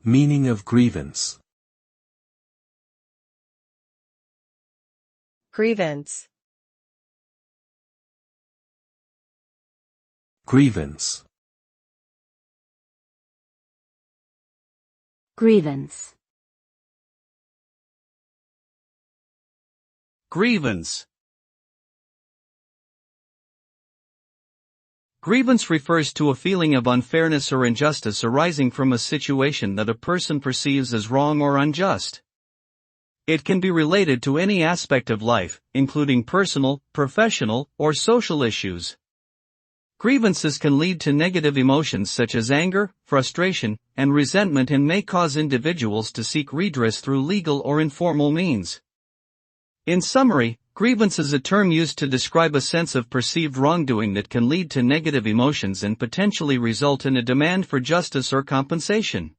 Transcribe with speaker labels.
Speaker 1: Meaning of grievance.
Speaker 2: Grievance.
Speaker 1: Grievance.
Speaker 3: Grievance.
Speaker 4: Grievance. Grievance refers to a feeling of unfairness or injustice arising from a situation that a person perceives as wrong or unjust. It can be related to any aspect of life, including personal, professional, or social issues. Grievances can lead to negative emotions such as anger, frustration, and resentment and may cause individuals to seek redress through legal or informal means. In summary, grievance is a term used to describe a sense of perceived wrongdoing that can lead to negative emotions and potentially result in a demand for justice or compensation.